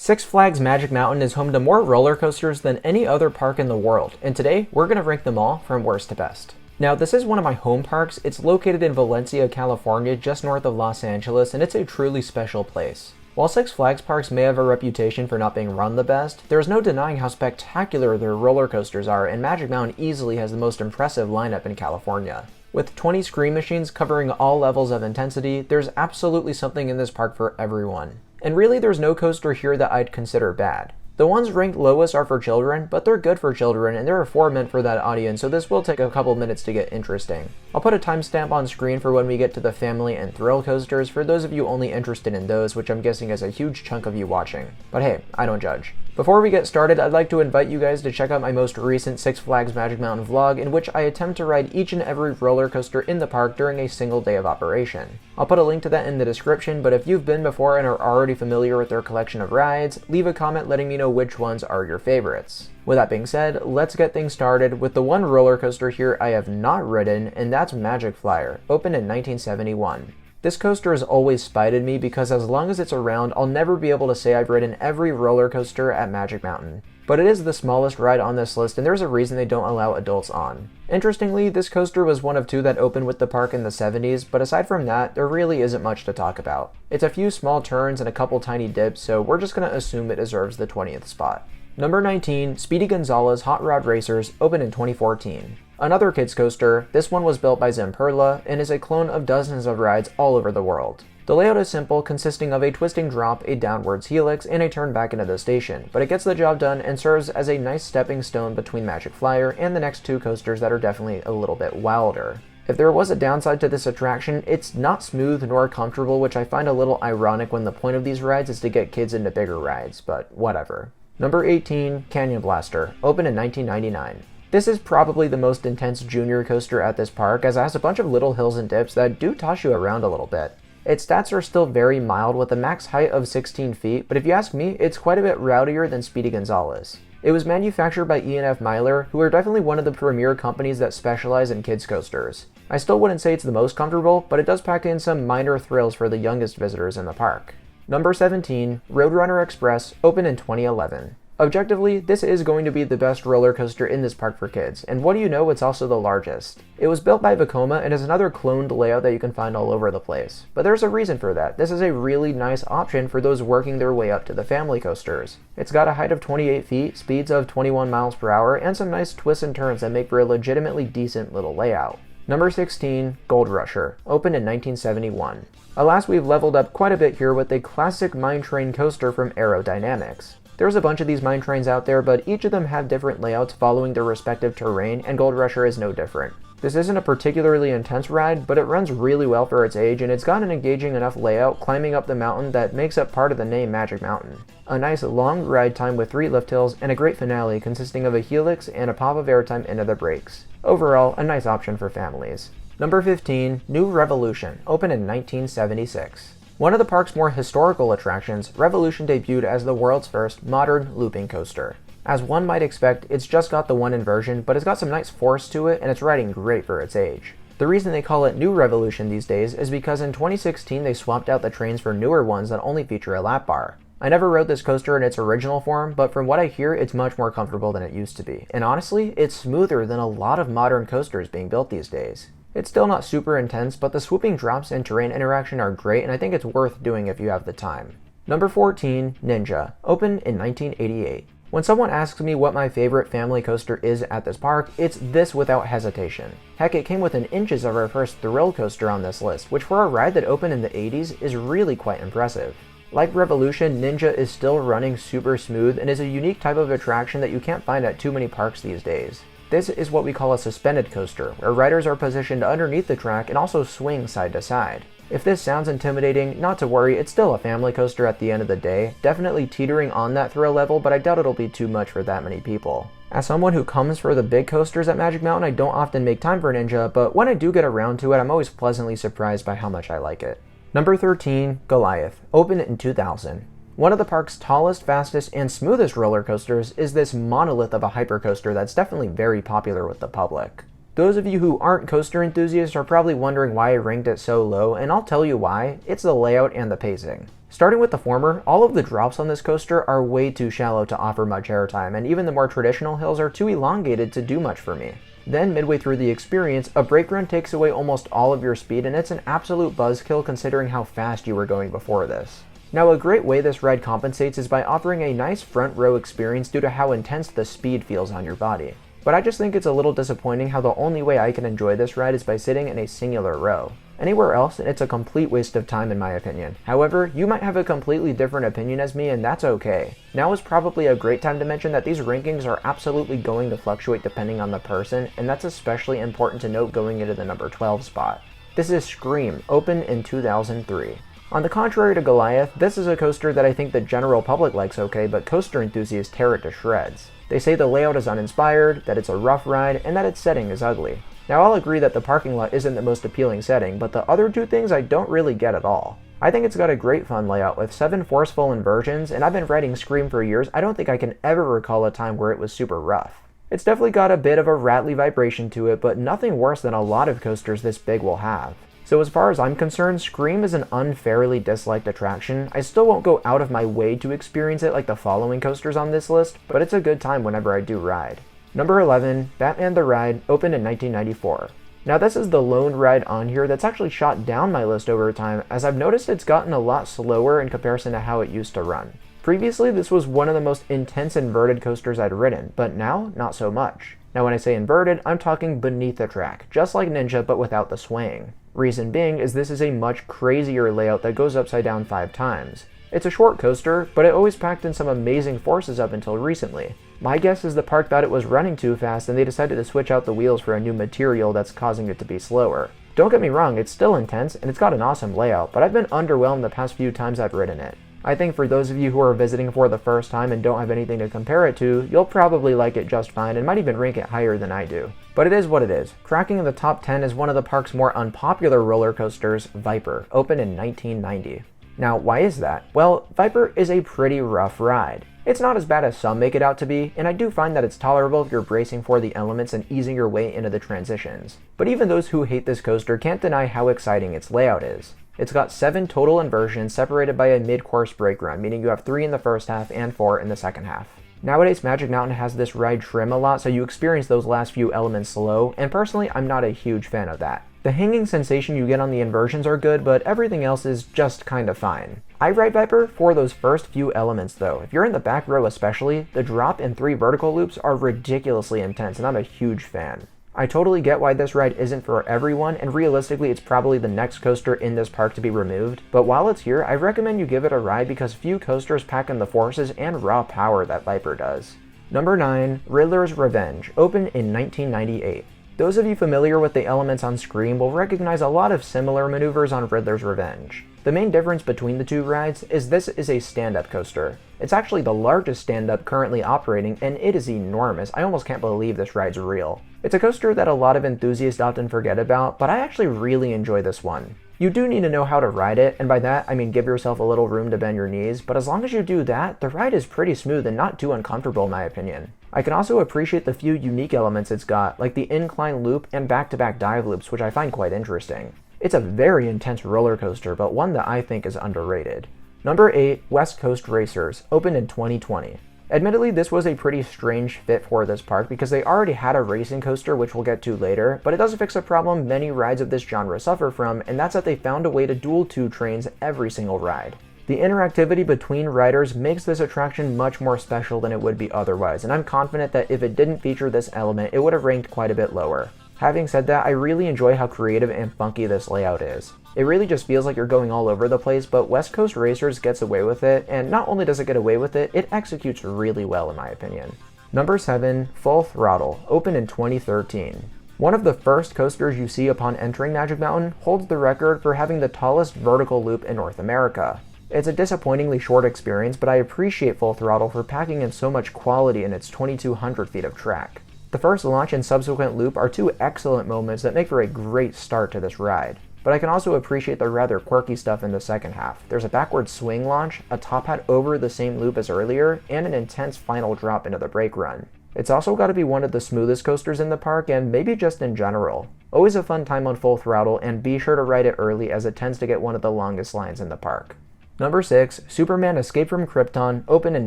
Six Flags Magic Mountain is home to more roller coasters than any other park in the world, and today we're going to rank them all from worst to best. Now, this is one of my home parks. It's located in Valencia, California, just north of Los Angeles, and it's a truly special place. While Six Flags parks may have a reputation for not being run the best, there's no denying how spectacular their roller coasters are, and Magic Mountain easily has the most impressive lineup in California. With 20 screen machines covering all levels of intensity, there's absolutely something in this park for everyone. And really, there's no coaster here that I'd consider bad. The ones ranked lowest are for children, but they're good for children, and there are 4 meant for that audience, so this will take a couple minutes to get interesting. I'll put a timestamp on screen for when we get to the family and thrill coasters for those of you only interested in those, which I'm guessing is a huge chunk of you watching. But hey, I don't judge. Before we get started, I'd like to invite you guys to check out my most recent Six Flags Magic Mountain vlog, in which I attempt to ride each and every roller coaster in the park during a single day of operation. I'll put a link to that in the description, but if you've been before and are already familiar with their collection of rides, leave a comment letting me know which ones are your favorites. With that being said, let's get things started with the one roller coaster here I have not ridden, and that's Magic Flyer, opened in 1971. This coaster has always spited me because as long as it's around, I'll never be able to say I've ridden every roller coaster at Magic Mountain. But it is the smallest ride on this list, and there's a reason they don't allow adults on. Interestingly, this coaster was one of 2 that opened with the park in the 70s, but aside from that, there really isn't much to talk about. It's a few small turns and a couple tiny dips, so we're just gonna assume it deserves the 20th spot. Number 19, Speedy Gonzales Hot Rod Racers, opened in 2014. Another kids coaster, this one was built by Zamperla and is a clone of dozens of rides all over the world. The layout is simple, consisting of a twisting drop, a downwards helix, and a turn back into the station, but it gets the job done and serves as a nice stepping stone between Magic Flyer and the next 2 coasters that are definitely a little bit wilder. If there was a downside to this attraction, it's not smooth nor comfortable, which I find a little ironic when the point of these rides is to get kids into bigger rides, but whatever. Number 18, Canyon Blaster, opened in 1999. This is probably the most intense junior coaster at this park, as it has a bunch of little hills and dips that do toss you around a little bit. Its stats are still very mild with a max height of 16 feet, but if you ask me, it's quite a bit rowdier than Speedy Gonzales. It was manufactured by E&F Myler, who are definitely one of the premier companies that specialize in kids coasters. I still wouldn't say it's the most comfortable, but it does pack in some minor thrills for the youngest visitors in the park. Number 17, Roadrunner Express, opened in 2011. Objectively, this is going to be the best roller coaster in this park for kids, and what do you know, it's also the largest. It was built by Vekoma and is another cloned layout that you can find all over the place. But there's a reason for that. This is a really nice option for those working their way up to the family coasters. It's got a height of 28 feet, speeds of 21 miles per hour, and some nice twists and turns that make for a legitimately decent little layout. Number 16, Gold Rusher, opened in 1971. Alas, we've leveled up quite a bit here with a classic mine train coaster from Aerodynamics. There's a bunch of these mine trains out there, but each of them have different layouts following their respective terrain, and Gold Rusher is no different. This isn't a particularly intense ride, but it runs really well for its age, and it's got an engaging enough layout climbing up the mountain that makes up part of the name Magic Mountain. A nice long ride time with 3 lift hills, and a great finale consisting of a helix and a pop of airtime into the brakes. Overall, a nice option for families. Number 15, New Revolution, opened in 1976. One of the park's more historical attractions, Revolution debuted as the world's first modern looping coaster. As one might expect, it's just got the one inversion, but it's got some nice force to it and it's riding great for its age. The reason they call it New Revolution these days is because in 2016 they swapped out the trains for newer ones that only feature a lap bar. I never rode this coaster in its original form, but from what I hear, it's much more comfortable than it used to be. And honestly, it's smoother than a lot of modern coasters being built these days. It's still not super intense, but the swooping drops and terrain interaction are great, and I think it's worth doing if you have the time. Number 14, Ninja, opened in 1988. When someone asks me what my favorite family coaster is at this park, it's this without hesitation. Heck, it came within inches of our first thrill coaster on this list, which for a ride that opened in the 80s is really quite impressive. Like Revolution, Ninja is still running super smooth and is a unique type of attraction that you can't find at too many parks these days. This is what we call a suspended coaster, where riders are positioned underneath the track and also swing side to side. If this sounds intimidating, not to worry, it's still a family coaster at the end of the day, definitely teetering on that thrill level, but I doubt it'll be too much for that many people. As someone who comes for the big coasters at Magic Mountain, I don't often make time for Ninja, but when I do get around to it, I'm always pleasantly surprised by how much I like it. Number 13, Goliath, opened in 2000. One of the park's tallest, fastest, and smoothest roller coasters is this monolith of a hypercoaster that's definitely very popular with the public. Those of you who aren't coaster enthusiasts are probably wondering why I ranked it so low, and I'll tell you why. It's the layout and the pacing. Starting with the former, all of the drops on this coaster are way too shallow to offer much airtime, and even the more traditional hills are too elongated to do much for me. Then, midway through the experience, a brake run takes away almost all of your speed, and it's an absolute buzzkill considering how fast you were going before this. Now, a great way this ride compensates is by offering a nice front row experience due to how intense the speed feels on your body. But I just think it's a little disappointing how the only way I can enjoy this ride is by sitting in a singular row. Anywhere else, it's a complete waste of time in my opinion. However, you might have a completely different opinion as me, and that's okay. Now is probably a great time to mention that these rankings are absolutely going to fluctuate depending on the person, and that's especially important to note going into the number 12 spot. This is Scream, opened in 2003. On the contrary to Goliath, this is a coaster that I think the general public likes okay, but coaster enthusiasts tear it to shreds. They say the layout is uninspired, that it's a rough ride, and that its setting is ugly. Now I'll agree that the parking lot isn't the most appealing setting, but the other two things I don't really get at all. I think it's got a great fun layout with 7 forceful inversions, and I've been riding Scream for years. I don't think I can ever recall a time where it was super rough. It's definitely got a bit of a rattly vibration to it, but nothing worse than a lot of coasters this big will have. So as far as I'm concerned, Scream is an unfairly disliked attraction. I still won't go out of my way to experience it like the following coasters on this list, but it's a good time whenever I do ride. Number 11, Batman the Ride, opened in 1994. Now this is the lone ride on here that's actually shot down my list over time, as I've noticed it's gotten a lot slower in comparison to how it used to run. Previously, this was one of the most intense inverted coasters I'd ridden, but now, not so much. Now when I say inverted, I'm talking beneath the track, just like Ninja but without the swaying. Reason being is this is a much crazier layout that goes upside down 5 times. It's a short coaster, but it always packed in some amazing forces up until recently. My guess is the park thought it was running too fast and they decided to switch out the wheels for a new material that's causing it to be slower. Don't get me wrong, it's still intense and it's got an awesome layout, but I've been underwhelmed the past few times I've ridden it. I think for those of you who are visiting for the first time and don't have anything to compare it to, you'll probably like it just fine and might even rank it higher than I do. But it is what it is. Cracking in the top 10 is one of the park's more unpopular roller coasters, Viper, opened in 1990. Now, why is that? Well, Viper is a pretty rough ride. It's not as bad as some make it out to be, and I do find that it's tolerable if you're bracing for the elements and easing your way into the transitions. But even those who hate this coaster can't deny how exciting its layout is. It's got 7 total inversions separated by a mid-course brake run, meaning you have 3 in the first half and 4 in the second half. Nowadays, Magic Mountain has this ride trim a lot, so you experience those last few elements slow, and personally, I'm not a huge fan of that. The hanging sensation you get on the inversions are good, but everything else is just kind of fine. I ride Viper for those first few elements though. If you're in the back row especially, the drop and 3 vertical loops are ridiculously intense, and I'm a huge fan. I totally get why this ride isn't for everyone, and realistically it's probably the next coaster in this park to be removed, but while it's here, I recommend you give it a ride because few coasters pack in the forces and raw power that Viper does. Number 9, Riddlers Revenge, opened in 1998. Those of you familiar with the elements on Scream will recognize a lot of similar maneuvers on Riddler's Revenge. The main difference between the two rides is this is a stand-up coaster. It's actually the largest stand-up currently operating, and it is enormous. I almost can't believe this ride's real. It's a coaster that a lot of enthusiasts often forget about, but I actually really enjoy this one. You do need to know how to ride it, and by that I mean give yourself a little room to bend your knees, but as long as you do that, the ride is pretty smooth and not too uncomfortable in my opinion. I can also appreciate the few unique elements it's got, like the incline loop and back-to-back dive loops, which I find quite interesting. It's a very intense roller coaster, but one that I think is underrated. Number 8, West Coast Racers, opened in 2020. Admittedly, this was a pretty strange fit for this park because they already had a racing coaster, which we'll get to later, but it does fix a problem many rides of this genre suffer from, and that's that they found a way to dual 2 trains every single ride. The interactivity between riders makes this attraction much more special than it would be otherwise, and I'm confident that if it didn't feature this element, it would have ranked quite a bit lower. Having said that, I really enjoy how creative and funky this layout is. It really just feels like you're going all over the place, but West Coast Racers gets away with it, and not only does it get away with it, it executes really well in my opinion. Number 7, Full Throttle, opened in 2013. One of the first coasters you see upon entering Magic Mountain holds the record for having the tallest vertical loop in North America. It's a disappointingly short experience, but I appreciate Full Throttle for packing in so much quality in its 2,200 feet of track. The first launch and subsequent loop are 2 excellent moments that make for a great start to this ride. But I can also appreciate the rather quirky stuff in the second half. There's a backward swing launch, a top hat over the same loop as earlier, and an intense final drop into the brake run. It's also got to be one of the smoothest coasters in the park and maybe just in general. Always a fun time on full throttle, and be sure to ride it early as it tends to get one of the longest lines in the park. Number 6, Superman Escape from Krypton, opened in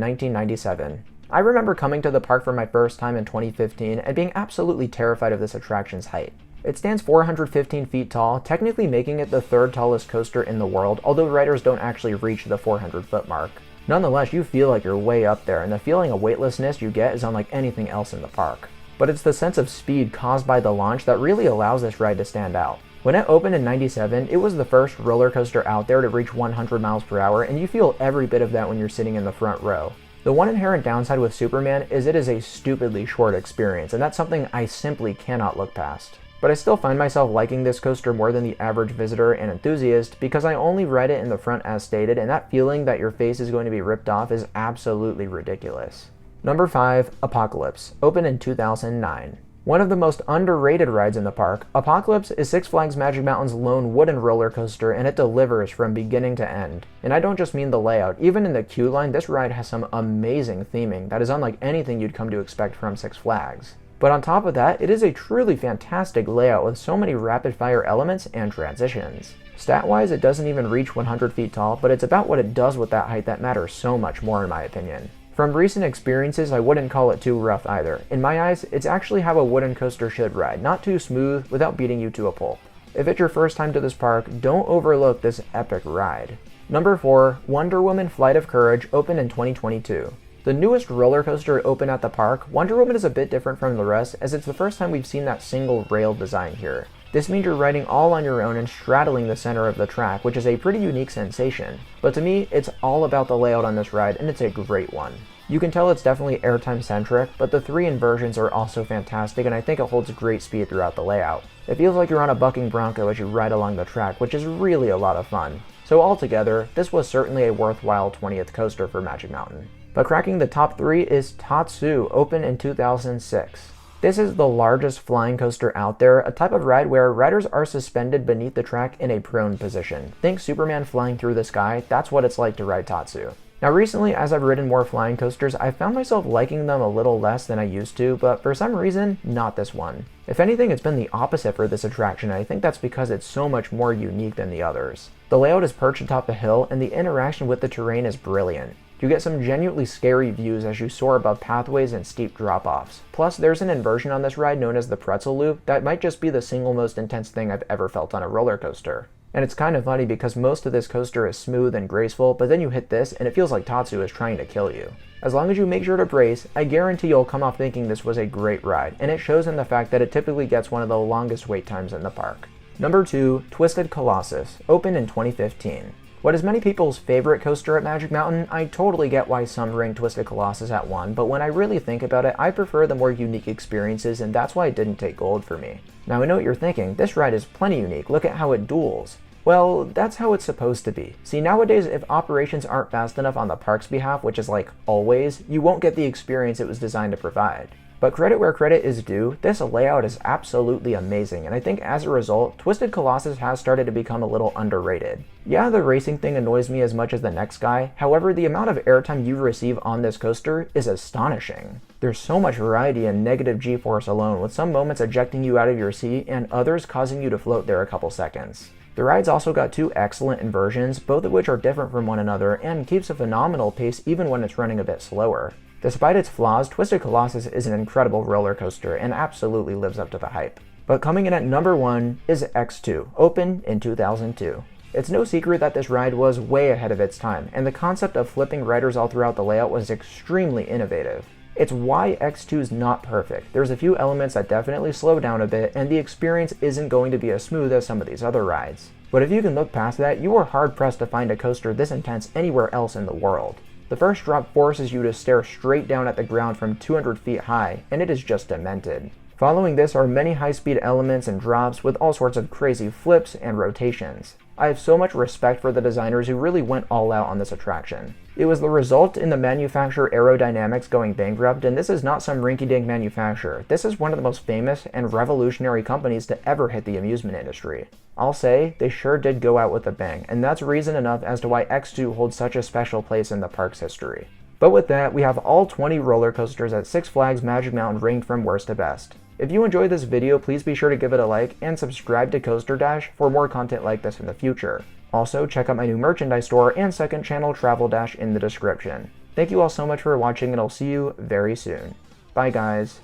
1997. I remember coming to the park for my first time in 2015 and being absolutely terrified of this attraction's height. It stands 415 feet tall, technically making it the third tallest coaster in the world, although riders don't actually reach the 400-foot mark. Nonetheless, you feel like you're way up there, and the feeling of weightlessness you get is unlike anything else in the park. But it's the sense of speed caused by the launch that really allows this ride to stand out. When it opened in '97, it was the first roller coaster out there to reach 100 miles per hour, and you feel every bit of that when you're sitting in the front row. The one inherent downside with Superman is it is a stupidly short experience, and that's something I simply cannot look past. But I still find myself liking this coaster more than the average visitor and enthusiast because I only ride it in the front as stated, and that feeling that your face is going to be ripped off is absolutely ridiculous. Number 5, Apocalypse, opened in 2009. One of the most underrated rides in the park, Apocalypse is Six Flags Magic Mountain's lone wooden roller coaster, and it delivers from beginning to end. And I don't just mean the layout, even in the queue line, this ride has some amazing theming that is unlike anything you'd come to expect from Six Flags. But on top of that, it is a truly fantastic layout with so many rapid-fire elements and transitions. Stat-wise, it doesn't even reach 100 feet tall, but it's about what it does with that height that matters so much more in my opinion. From recent experiences, I wouldn't call it too rough either. In my eyes, it's actually how a wooden coaster should ride, not too smooth without beating you to a pulp. If it's your first time to this park, don't overlook this epic ride. Number 4, Wonder Woman Flight of Courage, opened in 2022. The newest roller coaster to open at the park, Wonder Woman is a bit different from the rest as it's the first time we've seen that single rail design here. This means you're riding all on your own and straddling the center of the track, which is a pretty unique sensation. But to me, it's all about the layout on this ride, and it's a great one. You can tell it's definitely airtime centric, but the 3 inversions are also fantastic, and I think it holds great speed throughout the layout. It feels like you're on a bucking bronco as you ride along the track, which is really a lot of fun. So altogether, this was certainly a worthwhile 20th coaster for Magic Mountain. But cracking the top 3 is Tatsu, opened in 2006. This is the largest flying coaster out there, a type of ride where riders are suspended beneath the track in a prone position. Think Superman flying through the sky, that's what it's like to ride Tatsu. Now recently, as I've ridden more flying coasters, I've found myself liking them a little less than I used to, but for some reason, not this one. If anything, it's been the opposite for this attraction, and I think that's because it's so much more unique than the others. The layout is perched atop a hill, and the interaction with the terrain is brilliant. You get some genuinely scary views as you soar above pathways and steep drop-offs. Plus, there's an inversion on this ride known as the pretzel loop that might just be the single most intense thing I've ever felt on a roller coaster. And it's kind of funny because most of this coaster is smooth and graceful, but then you hit this and it feels like Tatsu is trying to kill you. As long as you make sure to brace, I guarantee you'll come off thinking this was a great ride, and it shows in the fact that it typically gets one of the longest wait times in the park. Number 2, Twisted Colossus, opened in 2015. What is many people's favorite coaster at Magic Mountain, I totally get why some rank Twisted Colossus at 1, but when I really think about it, I prefer the more unique experiences, and that's why it didn't take gold for me. Now I know what you're thinking, this ride is plenty unique, look at how it duels. Well, that's how it's supposed to be. See, nowadays, if operations aren't fast enough on the park's behalf, which is like always, you won't get the experience it was designed to provide. But credit where credit is due, this layout is absolutely amazing, and I think as a result, Twisted Colossus has started to become a little underrated. Yeah, the racing thing annoys me as much as the next guy, however, the amount of airtime you receive on this coaster is astonishing. There's so much variety in negative G-force alone, with some moments ejecting you out of your seat and others causing you to float there a couple seconds. The ride's also got 2 excellent inversions, both of which are different from one another, and keeps a phenomenal pace even when it's running a bit slower. Despite its flaws, Twisted Colossus is an incredible roller coaster and absolutely lives up to the hype. But coming in at number 1 is X2, opened in 2002. It's no secret that this ride was way ahead of its time, and the concept of flipping riders all throughout the layout was extremely innovative. It's why X2 is not perfect. There's a few elements that definitely slow down a bit, and the experience isn't going to be as smooth as some of these other rides. But if you can look past that, you are hard-pressed to find a coaster this intense anywhere else in the world. The first drop forces you to stare straight down at the ground from 200 feet high, and it is just demented. Following this are many high-speed elements and drops with all sorts of crazy flips and rotations. I have so much respect for the designers who really went all out on this attraction. It was the result in the manufacturer Aerodynamics going bankrupt, and this is not some rinky-dink manufacturer. This is one of the most famous and revolutionary companies to ever hit the amusement industry. I'll say, they sure did go out with a bang, and that's reason enough as to why X2 holds such a special place in the park's history. But with that, we have all 20 roller coasters at Six Flags Magic Mountain ranked from worst to best. If you enjoyed this video, please be sure to give it a like and subscribe to Coaster Dash for more content like this in the future. Also, check out my new merchandise store and second channel, Travel Dash, in the description. Thank you all so much for watching, and I'll see you very soon. Bye guys.